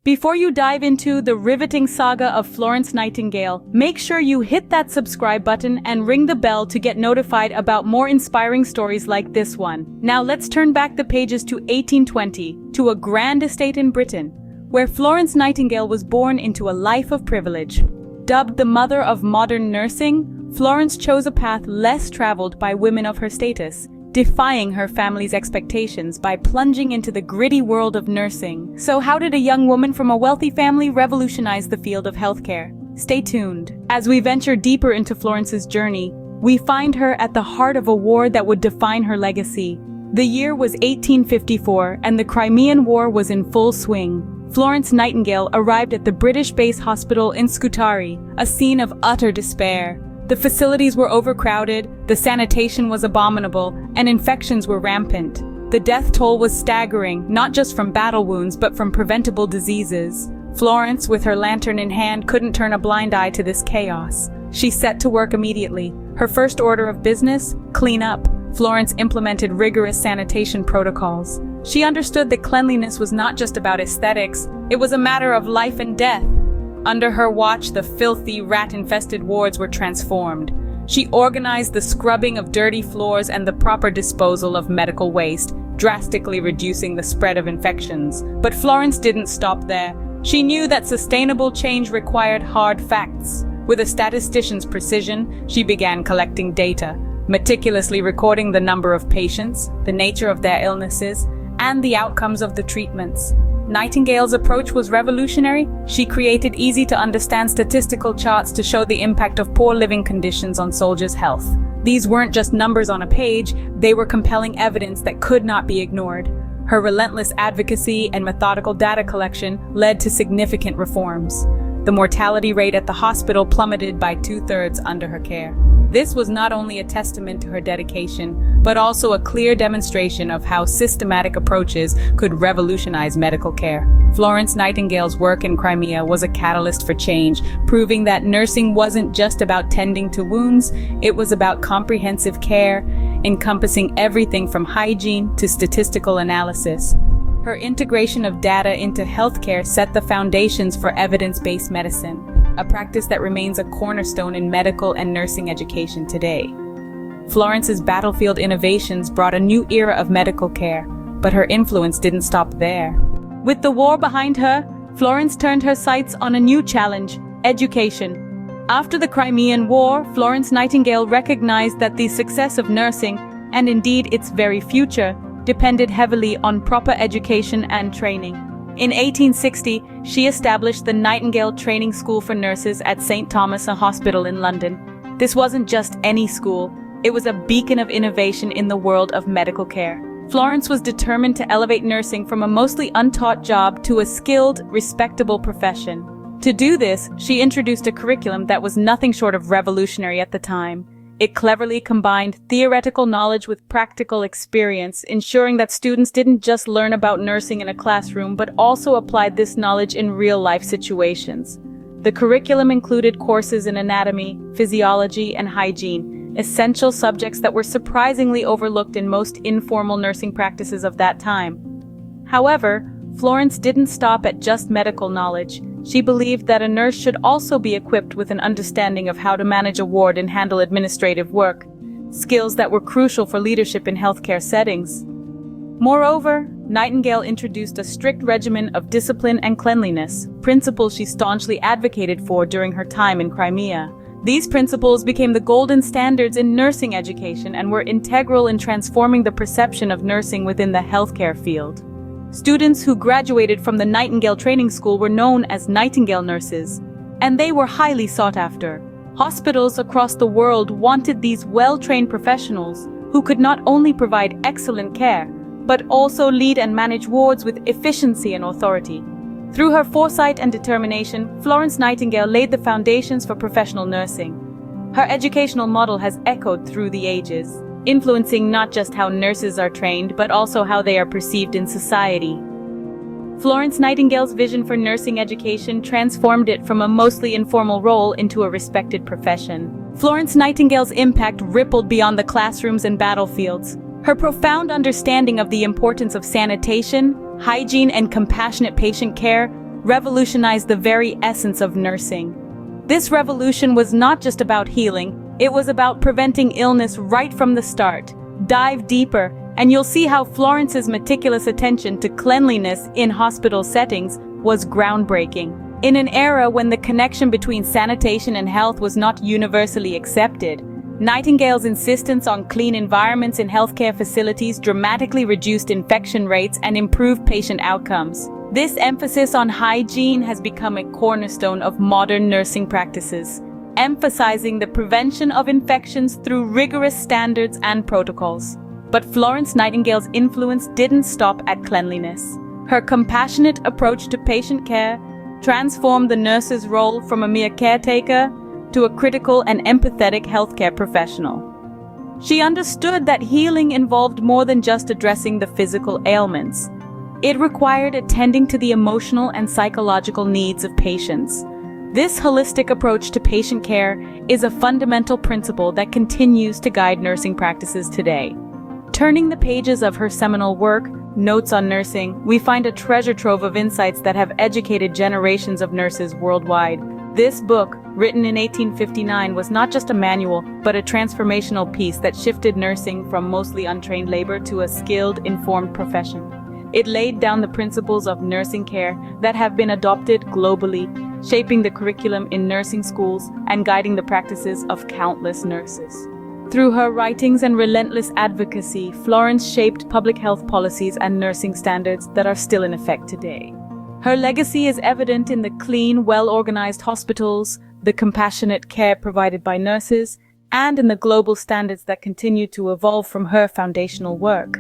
Before you dive into the riveting saga of Florence Nightingale, make sure you hit that subscribe button and ring the bell to get notified about more inspiring stories like this one. Now let's turn back the pages to 1820, to a grand estate in Britain, where Florence Nightingale was born into a life of privilege. Dubbed the mother of modern nursing, Florence chose a path less traveled by women of her status, defying her family's expectations by plunging into the gritty world of nursing. So how did a young woman from a wealthy family revolutionize the field of healthcare? Stay tuned. As we venture deeper into Florence's journey, we find her at the heart of a war that would define her legacy. The year was 1854, and the Crimean War was in full swing. Florence Nightingale arrived at the British base hospital in Scutari, a scene of utter despair. The facilities were overcrowded, the sanitation was abominable, and infections were rampant. The death toll was staggering, not just from battle wounds, but from preventable diseases. Florence, with her lantern in hand, couldn't turn a blind eye to this chaos. She set to work immediately. Her first order of business? Clean up. Florence implemented rigorous sanitation protocols. She understood that cleanliness was not just about aesthetics, it was a matter of life and death. Under her watch, the filthy, rat-infested wards were transformed. She organized the scrubbing of dirty floors and the proper disposal of medical waste, drastically reducing the spread of infections. But Florence didn't stop there. She knew that sustainable change required hard facts. With a statistician's precision, she began collecting data, meticulously recording the number of patients, the nature of their illnesses, and the outcomes of the treatments. Nightingale's approach was revolutionary. She created easy-to-understand statistical charts to show the impact of poor living conditions on soldiers' health. These weren't just numbers on a page, they were compelling evidence that could not be ignored. Her relentless advocacy and methodical data collection led to significant reforms. The mortality rate at the hospital plummeted by 2/3 under her care. This was not only a testament to her dedication, but also a clear demonstration of how systematic approaches could revolutionize medical care. Florence Nightingale's work in Crimea was a catalyst for change, proving that nursing wasn't just about tending to wounds, it was about comprehensive care, encompassing everything from hygiene to statistical analysis. Her integration of data into healthcare set the foundations for evidence-based medicine, a practice that remains a cornerstone in medical and nursing education today. Florence's battlefield innovations brought a new era of medical care, but her influence didn't stop there. With the war behind her, Florence turned her sights on a new challenge: education. After the Crimean War, Florence Nightingale recognized that the success of nursing, and indeed its very future, depended heavily on proper education and training. In 1860, she established the Nightingale Training School for Nurses at St. Thomas' Hospital in London. This wasn't just any school, it was a beacon of innovation in the world of medical care. Florence was determined to elevate nursing from a mostly untaught job to a skilled, respectable profession. To do this, she introduced a curriculum that was nothing short of revolutionary at the time. It cleverly combined theoretical knowledge with practical experience, ensuring that students didn't just learn about nursing in a classroom, but also applied this knowledge in real-life situations. The curriculum included courses in anatomy, physiology, and hygiene, essential subjects that were surprisingly overlooked in most informal nursing practices of that time. However, Florence didn't stop at just medical knowledge. She believed that a nurse should also be equipped with an understanding of how to manage a ward and handle administrative work, skills that were crucial for leadership in healthcare settings. Moreover, Nightingale introduced a strict regimen of discipline and cleanliness, principles she staunchly advocated for during her time in Crimea. These principles became the golden standards in nursing education and were integral in transforming the perception of nursing within the healthcare field. Students who graduated from the Nightingale Training School were known as Nightingale nurses, and they were highly sought after. Hospitals across the world wanted these well-trained professionals who could not only provide excellent care, but also lead and manage wards with efficiency and authority. Through her foresight and determination, Florence Nightingale laid the foundations for professional nursing. Her educational model has echoed through the ages, influencing not just how nurses are trained, but also how they are perceived in society. Florence Nightingale's vision for nursing education transformed it from a mostly informal role into a respected profession. Florence Nightingale's impact rippled beyond the classrooms and battlefields. Her profound understanding of the importance of sanitation, hygiene, and compassionate patient care revolutionized the very essence of nursing. This revolution was not just about healing, it was about preventing illness right from the start. Dive deeper, and you'll see how Florence's meticulous attention to cleanliness in hospital settings was groundbreaking. In an era when the connection between sanitation and health was not universally accepted, Nightingale's insistence on clean environments in healthcare facilities dramatically reduced infection rates and improved patient outcomes. This emphasis on hygiene has become a cornerstone of modern nursing practices, emphasizing the prevention of infections through rigorous standards and protocols. But Florence Nightingale's influence didn't stop at cleanliness. Her compassionate approach to patient care transformed the nurse's role from a mere caretaker to a critical and empathetic healthcare professional. She understood that healing involved more than just addressing the physical ailments. It required attending to the emotional and psychological needs of patients. This holistic approach to patient care is a fundamental principle that continues to guide nursing practices today. Turning the pages of her seminal work, Notes on Nursing, we find a treasure trove of insights that have educated generations of nurses worldwide. This book, written in 1859, was not just a manual, but a transformational piece that shifted nursing from mostly untrained labor to a skilled, informed profession. It laid down the principles of nursing care that have been adopted globally, shaping the curriculum in nursing schools and guiding the practices of countless nurses. Through her writings and relentless advocacy, Florence shaped public health policies and nursing standards that are still in effect today. Her legacy is evident in the clean, well-organized hospitals, the compassionate care provided by nurses, and in the global standards that continue to evolve from her foundational work.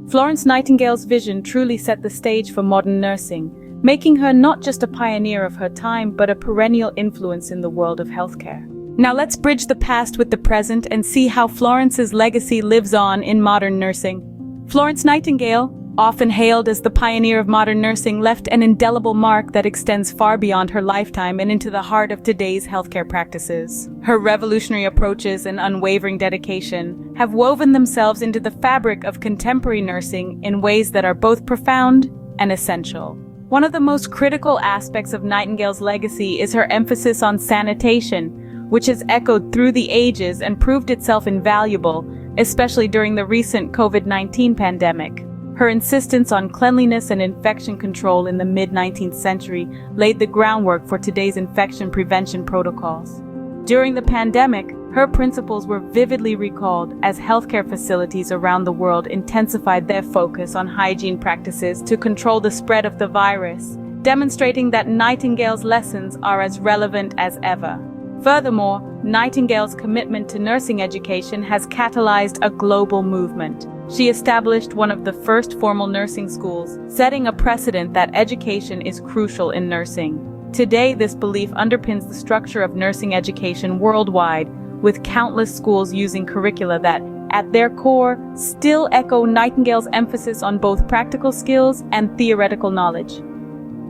Florence Nightingale's vision truly set the stage for modern nursing, making her not just a pioneer of her time, but a perennial influence in the world of healthcare. Now let's bridge the past with the present and see how Florence's legacy lives on in modern nursing. Florence Nightingale, often hailed as the pioneer of modern nursing, left an indelible mark that extends far beyond her lifetime and into the heart of today's healthcare practices. Her revolutionary approaches and unwavering dedication have woven themselves into the fabric of contemporary nursing in ways that are both profound and essential. One of the most critical aspects of Nightingale's legacy is her emphasis on sanitation, which has echoed through the ages and proved itself invaluable, especially during the recent COVID-19 pandemic. Her insistence on cleanliness and infection control in the mid-19th century laid the groundwork for today's infection prevention protocols. During the pandemic, her principles were vividly recalled as healthcare facilities around the world intensified their focus on hygiene practices to control the spread of the virus, demonstrating that Nightingale's lessons are as relevant as ever. Furthermore, Nightingale's commitment to nursing education has catalyzed a global movement. She established one of the first formal nursing schools, setting a precedent that education is crucial in nursing. Today, this belief underpins the structure of nursing education worldwide, with countless schools using curricula that, at their core, still echo Nightingale's emphasis on both practical skills and theoretical knowledge.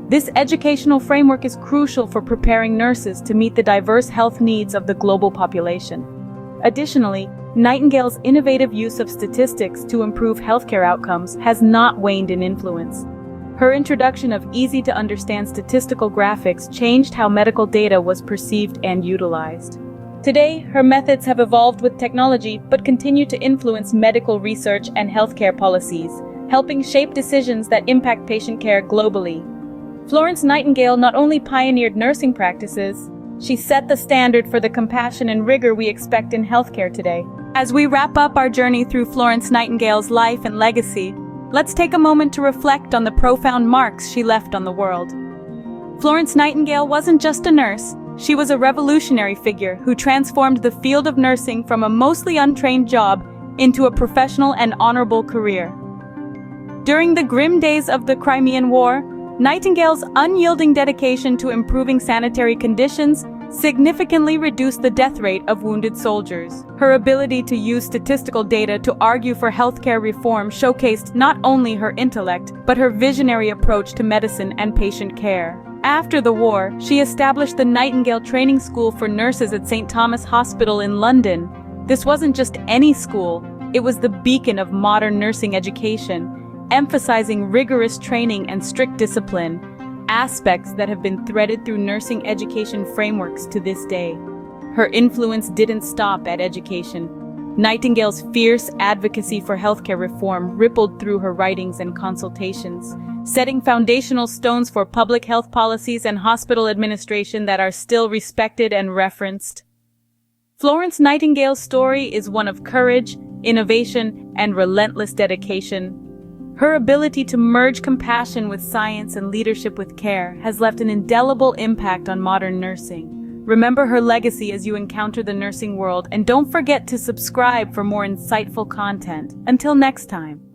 This educational framework is crucial for preparing nurses to meet the diverse health needs of the global population. Additionally, Nightingale's innovative use of statistics to improve healthcare outcomes has not waned in influence. Her introduction of easy-to-understand statistical graphics changed how medical data was perceived and utilized. Today, her methods have evolved with technology but continue to influence medical research and healthcare policies, helping shape decisions that impact patient care globally. Florence Nightingale not only pioneered nursing practices, she set the standard for the compassion and rigor we expect in healthcare today. As we wrap up our journey through Florence Nightingale's life and legacy, let's take a moment to reflect on the profound marks she left on the world. Florence Nightingale wasn't just a nurse, she was a revolutionary figure who transformed the field of nursing from a mostly untrained job into a professional and honorable career. During the grim days of the Crimean War, Nightingale's unyielding dedication to improving sanitary conditions significantly reduced the death rate of wounded soldiers. Her ability to use statistical data to argue for healthcare reform showcased not only her intellect, but her visionary approach to medicine and patient care. After the war, she established the Nightingale Training School for Nurses at St. Thomas Hospital in London. This wasn't just any school, it was the beacon of modern nursing education, emphasizing rigorous training and strict discipline. aspects that have been threaded through nursing education frameworks to this day. Her influence didn't stop at education. Nightingale's fierce advocacy for healthcare reform rippled through her writings and consultations, setting foundational stones for public health policies and hospital administration that are still respected and referenced. Florence Nightingale's story is one of courage, innovation, and relentless dedication. Her ability to merge compassion with science and leadership with care has left an indelible impact on modern nursing. Remember her legacy as you encounter the nursing world, and don't forget to subscribe for more insightful content. Until next time.